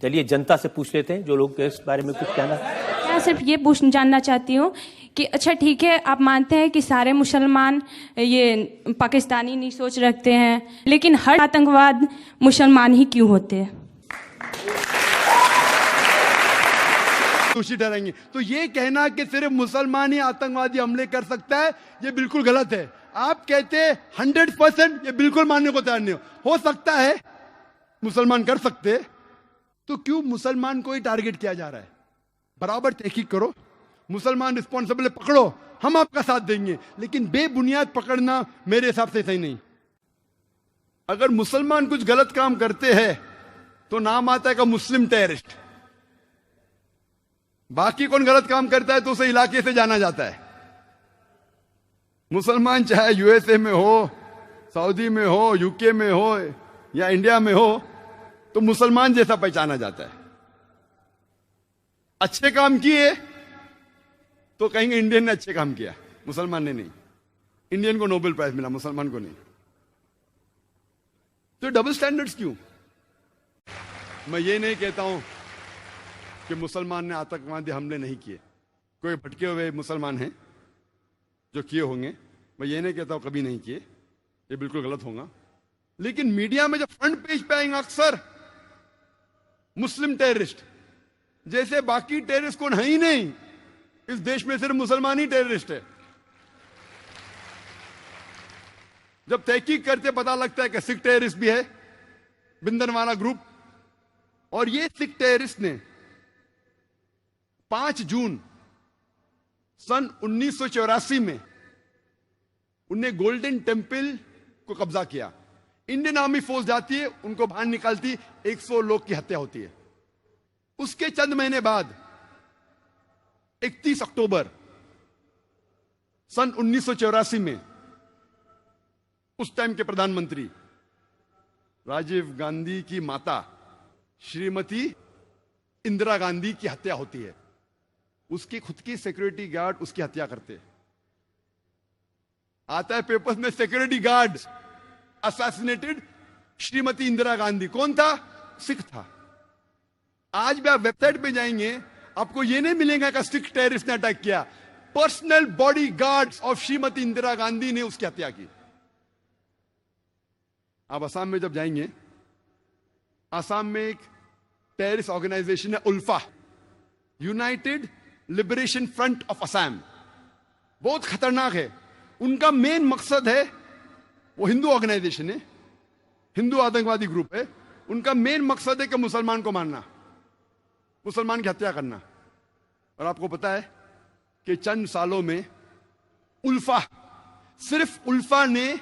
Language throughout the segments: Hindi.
चलिए जनता से पूछ लेते हैं जो लोग इस बारे में कुछ कहना। मैं सिर्फ ये जानना चाहती हूँ कि अच्छा ठीक है, आप मानते हैं कि सारे मुसलमान ये पाकिस्तानी नहीं सोच रखते हैं, लेकिन हर आतंकवाद मुसलमान ही क्यों होते हैं? दोषी ठहराएंगे। तो ये कहना कि सिर्फ मुसलमान ही आतंकवादी हमले कर सकता है, ये बिल्कुल गलत है। आप कहते हैं 100%, ये बिल्कुल मानने को तैयार नहीं हो सकता है मुसलमान कर सकते, तो क्यों मुसलमान को ही टारगेट किया जा रहा है? बराबर तहकीक करो, मुसलमान रिस्पॉन्सिबल पकड़ो, हम आपका साथ देंगे, लेकिन बेबुनियाद पकड़ना मेरे हिसाब से सही नहीं। अगर मुसलमान कुछ गलत काम करते हैं तो नाम आता है का मुस्लिम टेररिस्ट। बाकी कौन गलत काम करता है तो उसे इलाके से जाना जाता है। मुसलमान चाहे यूएसए में हो, सऊदी में हो, यूके में हो या इंडिया में हो, तो मुसलमान जैसा पहचाना जाता है। अच्छे काम किए तो कहेंगे इंडियन ने अच्छे काम किया, मुसलमान ने नहीं। इंडियन को नोबेल प्राइज मिला, मुसलमान को नहीं। तो डबल स्टैंडर्ड्स क्यों? मैं ये नहीं कहता हूं कि मुसलमान ने आतंकवादी हमले नहीं किए। कोई भटके हुए मुसलमान हैं जो किए होंगे, मैं ये नहीं कहता हूं कभी नहीं किए, ये बिल्कुल गलत होगा। लेकिन मीडिया में जब फ्रंट पेज पे आएंगे अक्सर मुस्लिम टेररिस्ट, जैसे बाकी टेररिस्ट कौन है ही नहीं, इस देश में सिर्फ मुसलमान ही टेररिस्ट है। जब तहकीक करते पता लगता है कि सिख टेररिस्ट भी है, बिंदरवाला ग्रुप, और ये सिख टेररिस्ट ने 5 जून सन 1984 में उन्हें गोल्डन टेम्पल को कब्जा किया। इंडियन आर्मी फोर्स जाती है, उनको बाहर निकालती, 100 लोग की हत्या होती है। उसके चंद महीने बाद 31 अक्टूबर सन 1984 में उस टाइम के प्रधानमंत्री राजीव गांधी की माता श्रीमती इंदिरा गांधी की हत्या होती है। उसकी खुद की सिक्योरिटी गार्ड उसकी हत्या करते हैं। आता है पेपर्स में security guard assassinated Shrimati Indira Gandhi. कौन था? सिख था। आज भी आप वेबसाइट पे जाएंगे, आपको यह नहीं मिलेगा कि सिख टेररिस्ट ने अटैक किया। Personal body guards of Shrimati Indira Gandhi ने उसकी हत्या की। आप असम में जब जाएंगे, असम में एक टेररिस्ट ऑर्गेनाइजेशन है ULFA, United Liberation Front of Assam. बहुत खतरनाक है। उनका मेन मकसद है, वो हिंदू ऑर्गेनाइजेशन है, हिंदू आतंकवादी ग्रुप है। उनका मेन मकसद है कि मुसलमान को मारना, मुसलमान की हत्या करना। और आपको पता है कि चंद सालों में उल्फा, सिर्फ उल्फा ने,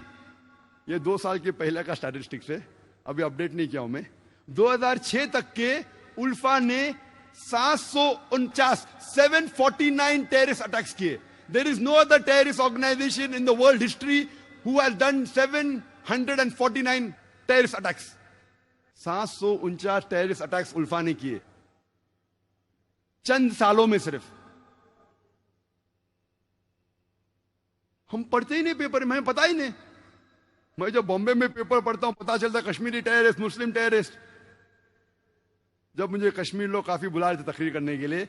ये 2 साल के पहले का स्टैटिस्टिक्स है, अभी अपडेट नहीं किया हूं मैं, 2006 तक के उल्फा ने 749 टेररिस्ट अटैक्स किए। There is no other terrorist organization in the world history who has done 749 terrorist attacks. 749 terrorist attacks ULFA ने किए चंद सालों में सिर्फ। हम पढ़ते ही नहीं पेपर में, हमें पता ही नहीं। मैं जब बॉम्बे में पेपर पढ़ता हूं, पता चलता कश्मीरी टेररिस्ट, मुस्लिम टेररिस्ट। जब मुझे कश्मीर लोग काफी बुला रहे थे तकरीर करने के लिए,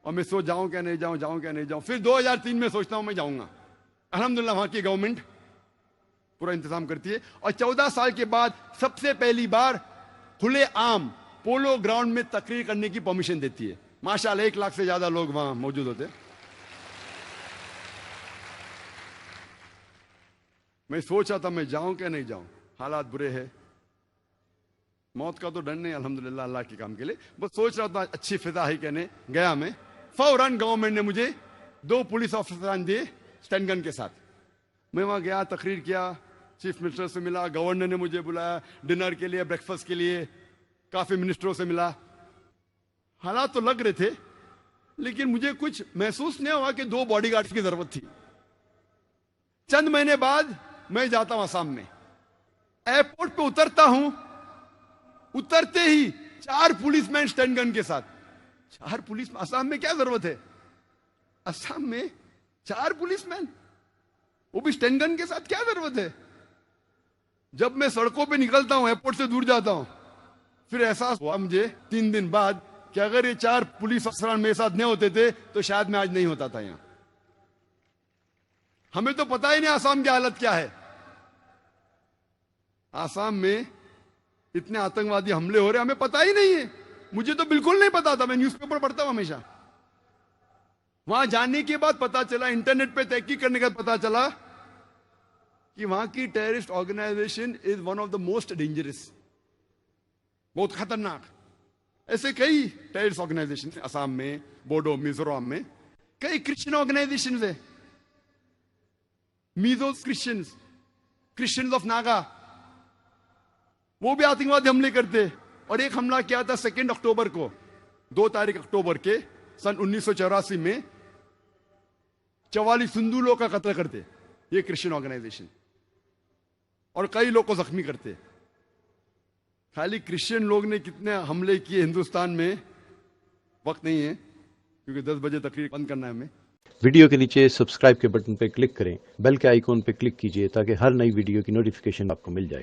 और मैं सोच जाऊं क्या नहीं जाऊं, जाऊं क्या नहीं जाऊं। फिर 2003 में सोचता हूं मैं जाऊंगा। अल्हम्दुलिल्लाह वहां की गवर्नमेंट पूरा इंतजाम करती है। और 14 साल के बाद सबसे पहली बार खुले आम पोलो ग्राउंड में तकरीर करने की परमिशन देती है। माशाल्लाह 1 लाख से ज्यादा लोग वहां मौजूद होते। मैं सोच रहा था मैं जाऊं क्या नहीं जाऊं, हालात बुरे हैं। मौत का तो डर नहीं अल्हम्दुलिल्लाह अल्लाह के काम के लिए, बस सोच रहा था अच्छी फिजा है कहने गया मैं। फौरन गवर्नमेंट ने मुझे 2 पुलिस ऑफिसर दिए स्टैंड गन के साथ। मैं वहां गया, तकरीर किया, चीफ मिनिस्टर से मिला, गवर्नर ने मुझे बुलाया डिनर के लिए, ब्रेकफास्ट के लिए, काफी मिनिस्टरों से मिला। हालात तो लग रहे थे, लेकिन मुझे कुछ महसूस नहीं हुआ कि 2 बॉडीगार्ड्स की जरूरत थी। चंद महीने बाद मैं जाता हूं असम में, एयरपोर्ट पे उतरता हूं, उतरते ही 4 पुलिसमैन स्टैंड गन के साथ। 4 पुलिस, असम में क्या जरूरत है? असम में 4 पुलिसमैन, वो भी स्टैंड गन के साथ, क्या जरूरत है? जब मैं सड़कों पे निकलता हूं, एयरपोर्ट से दूर जाता हूं, फिर एहसास हुआ मुझे 3 दिन बाद कि अगर ये 4 पुलिस अफसरान मेरे साथ नहीं होते थे तो शायद मैं आज नहीं होता था यहां। हमें तो पता ही नहीं आसाम की हालत क्या है। आसाम में इतने आतंकवादी हमले हो रहे हमें पता ही नहीं है। मुझे तो बिल्कुल नहीं पता था, मैं न्यूज़पेपर पढ़ता हूं हमेशा। वहां जाने के बाद पता चला, इंटरनेट पे तहकीक करने के बाद पता चला कि वहां की terrorist organization is one of the most dangerous, बहुत खतरनाक। ऐसे कई टेररिस्ट ऑर्गेनाइजेशन असम में, बोडो, मिजोरम में कई क्रिश्चियन ऑर्गेनाइजेशन है, मीजो क्रिश्चियंस ऑफ नागा, वो भी आतंकवादी हमले करते। और एक हमला किया था 2 अक्टूबर को, 2 तारीख अक्टूबर के सन 1984 में 44 हिंदू लोग का कत्ल करते ये क्रिश्चियन ऑर्गेनाइजेशन, और कई लोग को जख्मी करते। खाली क्रिश्चियन लोग ने कितने हमले किए हिंदुस्तान में वक्त नहीं है, क्योंकि 10 बजे तकरीर बंद करना है हमें। वीडियो के नीचे सब्सक्राइब के बटन पर क्लिक करें, बेल के आइकॉन पर क्लिक कीजिए ताकि हर नई वीडियो की नोटिफिकेशन आपको मिल जाए।